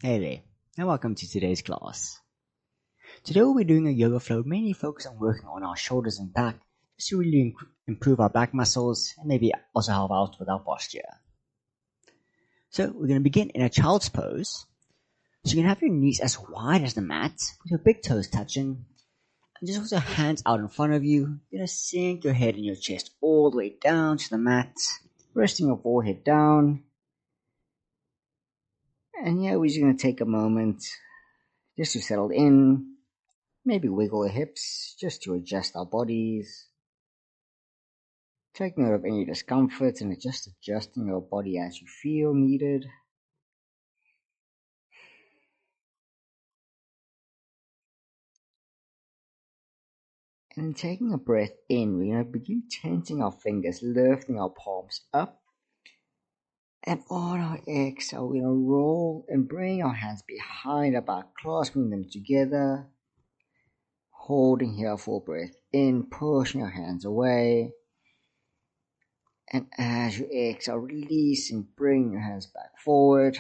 Hey there, and welcome to today's class. Today we'll be doing a yoga flow mainly focused on working on our shoulders and back just to really improve our back muscles and maybe also help out with our posture. So we're going to begin in a child's pose. So you can have your knees as wide as the mat with your big toes touching and just with your hands out in front of you. You're going to sink your head and your chest all the way down to the mat, resting your forehead down. And yeah, we're just going to take a moment just to settle in. Maybe wiggle the hips just to adjust our bodies. Take note of any discomfort and just adjusting your body as you feel needed. And then taking a breath in, we're going to begin tensing our fingers, lifting our palms up. And on our exhale, we're going to roll and bring our hands behind our back, clasping them together. Holding here for a breath in, pushing our hands away. And as you exhale, releasing, bring your hands back forward.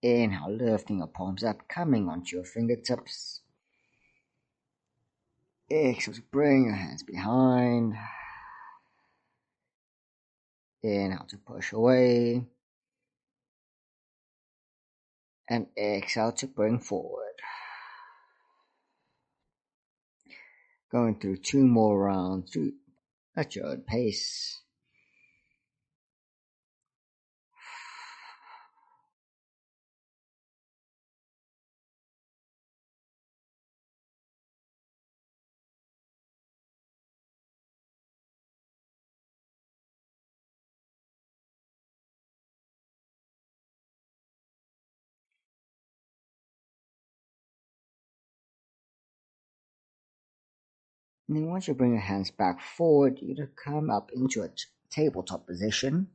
Inhale, lifting your palms up, coming onto your fingertips. Exhale, to bring your hands behind. Inhale to push away. And exhale to bring forward. Going through 2 more rounds at your own pace. And then once you bring your hands back forward, you're going to come up into a tabletop position.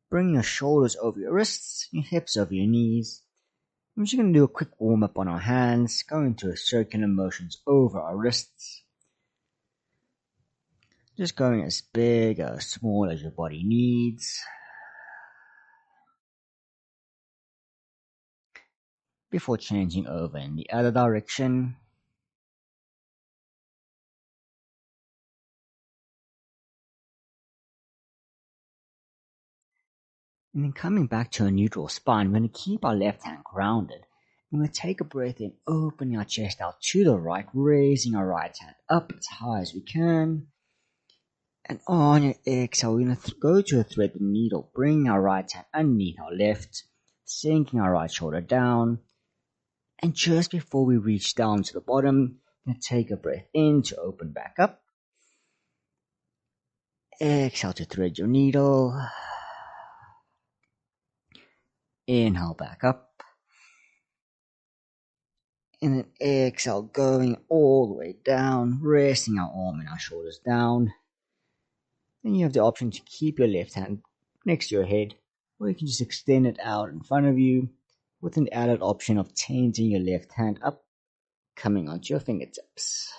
Bring your shoulders over your wrists, your hips over your knees. I'm just going to do a quick warm up on our hands, going through circular motions over our wrists. Just going as big or small as your body needs. Before changing over in the other direction. And then coming back to a neutral spine, we're going to keep our left hand grounded. We're going to take a breath in, opening our chest out to the right, raising our right hand up as high as we can. And on your exhale, we're going to go to a thread the needle, bringing our right hand underneath our left, sinking our right shoulder down. And just before we reach down to the bottom, we're going to take a breath in to open back up. Exhale to thread your needle. Inhale back up. And then exhale, going all the way down, resting our arm and our shoulders down. Then you have the option to keep your left hand next to your head, or you can just extend it out in front of you with an added option of tensing your left hand up, coming onto your fingertips.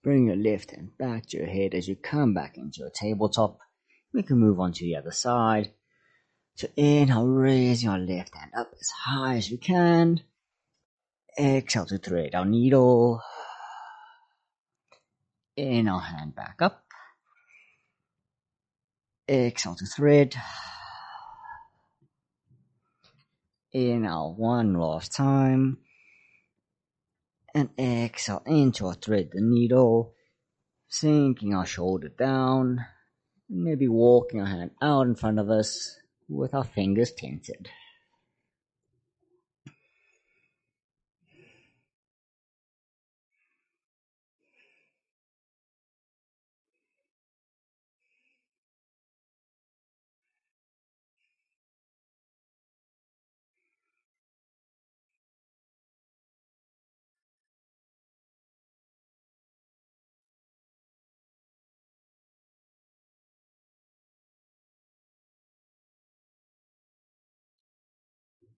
Bring your left hand back to your head as you come back into your tabletop. We can move on to the other side. So inhale, raising our left hand up as high as we can. Exhale to thread our needle. Inhale, hand back up. Exhale to thread. Inhale one last time. And exhale into our thread the needle. Sinking our shoulder down. Maybe walking our hand out in front of us with our fingers tented.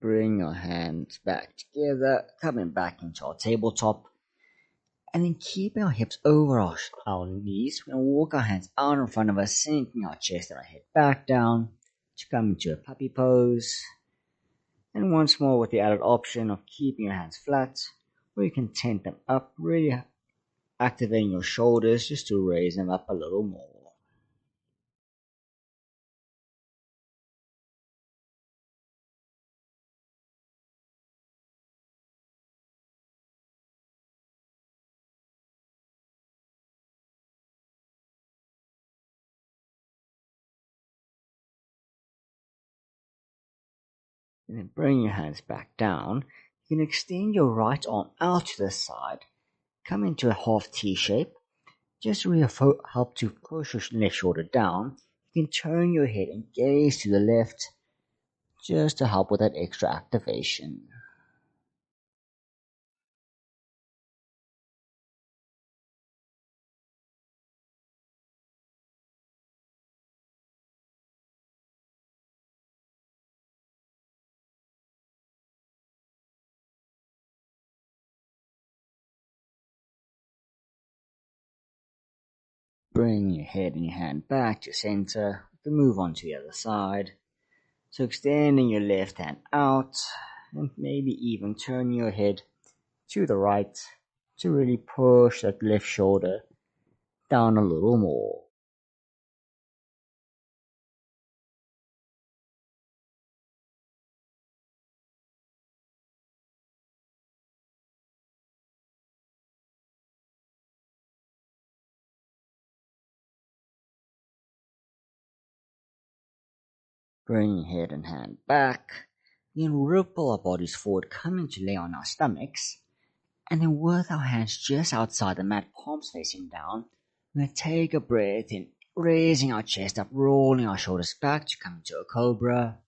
Bring your hands back together, coming back into our tabletop. And then keeping our hips over our knees, we're going to walk our hands out in front of us, sinking our chest and our head back down to come into a puppy pose. And once more with the added option of keeping your hands flat, or you can tent them up, really activating your shoulders just to raise them up a little more. And then bring your hands back down. You can extend your right arm out to the side, come into a half T shape. Just to really help to push your left shoulder down, you can turn your head and gaze to the left, just to help with that extra activation. Bring your head and your hand back to center. You can move on to the other side. So extending your left hand out, and maybe even turn your head to the right to really push that left shoulder down a little more. Bring your head and hand back. Then ripple our bodies forward, coming to lay on our stomachs. And then with our hands just outside the mat, palms facing down, we're going to take a breath in, raising our chest up, rolling our shoulders back to come into a cobra.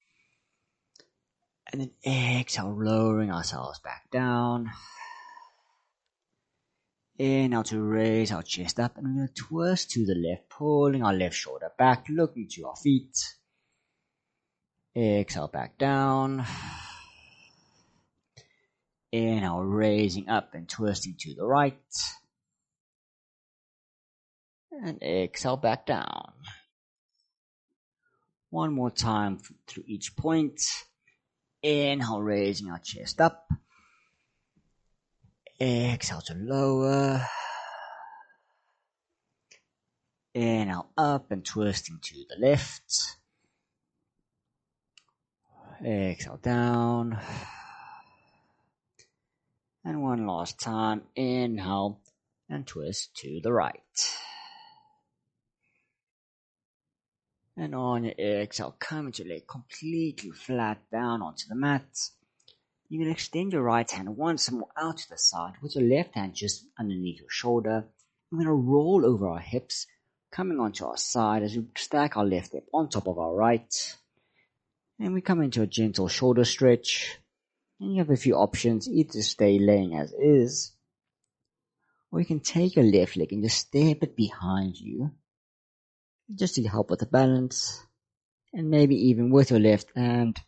And then exhale, lowering ourselves back down. Inhale to raise our chest up, and we're going to twist to the left, pulling our left shoulder back, looking to our feet. Exhale back down. Inhale, raising up and twisting to the right. And exhale back down. One more time through each point. Inhale, raising our chest up. Exhale to lower. Inhale up and twisting to the left. Exhale down. And one last time. Inhale and twist to the right. And on your exhale, come into your leg completely flat down onto the mat. You can extend your right hand once more out to the side with your left hand just underneath your shoulder. We're going to roll over our hips, coming onto our side as we stack our left hip on top of our right. And we come into a gentle shoulder stretch. And you have a few options, either stay laying as is, or you can take your left leg and just step it behind you, just to help with the balance. And maybe even with your left hand,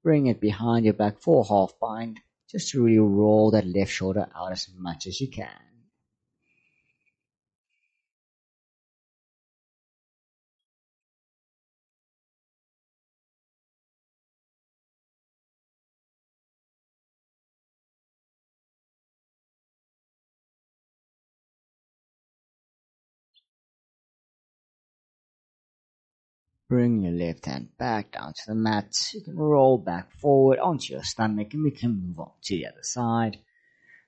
bring it behind your back for a half bind, just to really roll that left shoulder out as much as you can. Bring your left hand back down to the mat. You can roll back forward onto your stomach, and we can move on to the other side.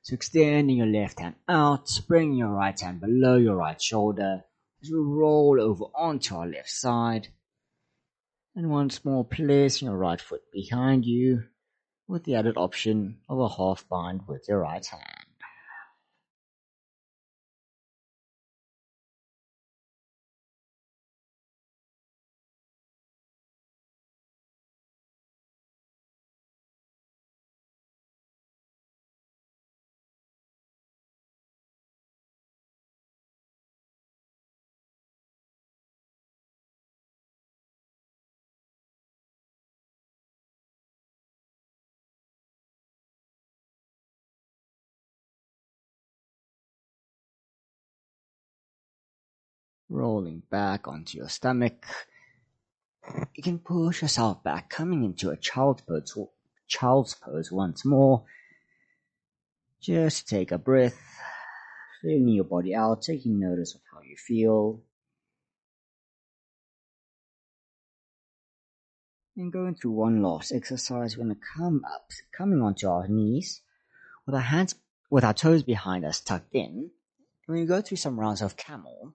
So extending your left hand out, bring your right hand below your right shoulder as we roll over onto our left side. And once more, placing your right foot behind you with the added option of a half bind with your right hand. rolling back onto your stomach. You can push yourself back, coming into a child's pose once more. Just take a breath, feeling your body out, taking notice of how you feel. And going through one last exercise, we're going to come up, coming onto our knees, with our toes behind us tucked in. And we're going to go through some rounds of camel.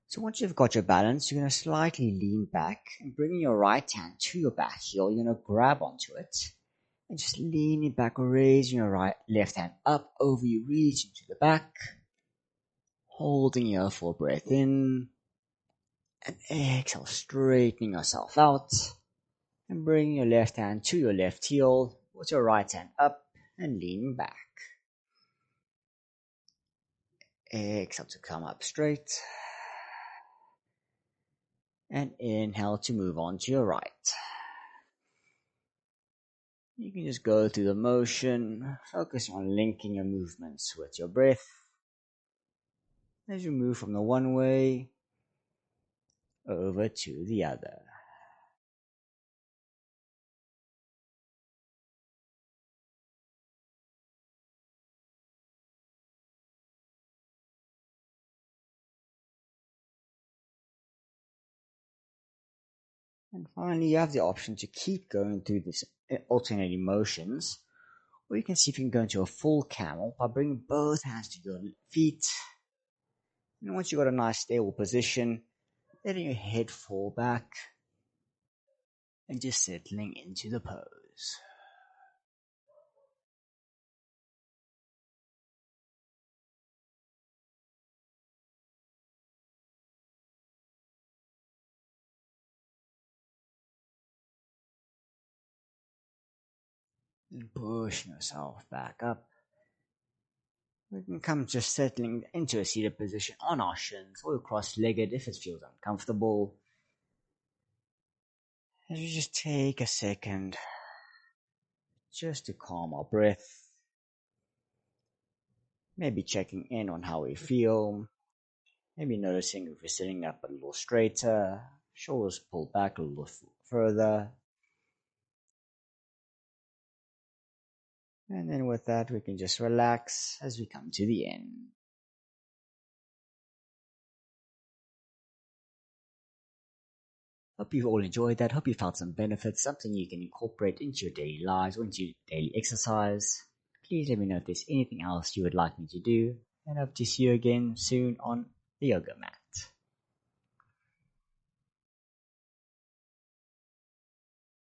So once you've got your balance, you're going to slightly lean back and bringing your right hand to your back heel. You're going to grab onto it and just leaning back, raising your left hand up over you, reaching to the back, holding your full breath in, and exhale, straightening yourself out, and bringing your left hand to your left heel with your right hand up and leaning back. Exhale to come up straight, and inhale to move on to your right. You can just go through the motion, focusing on linking your movements with your breath as you move from the one way over to the other. And finally, you have the option to keep going through this alternating motions, or you can see if you can go into a full camel by bringing both hands to your feet. And once you've got a nice stable position, letting your head fall back and just settling into the pose. And pushing yourself back up. We can come just settling into a seated position on our shins or cross-legged if it feels uncomfortable. As we just take a second just to calm our breath. Maybe checking in on how we feel. Maybe noticing if we're sitting up a little straighter, shoulders pulled back a little further. And then with that, we can just relax as we come to the end. Hope you all enjoyed that. Hope you felt some benefits, something you can incorporate into your daily lives or into your daily exercise. Please let me know if there's anything else you would like me to do. And hope to see you again soon on the yoga mat.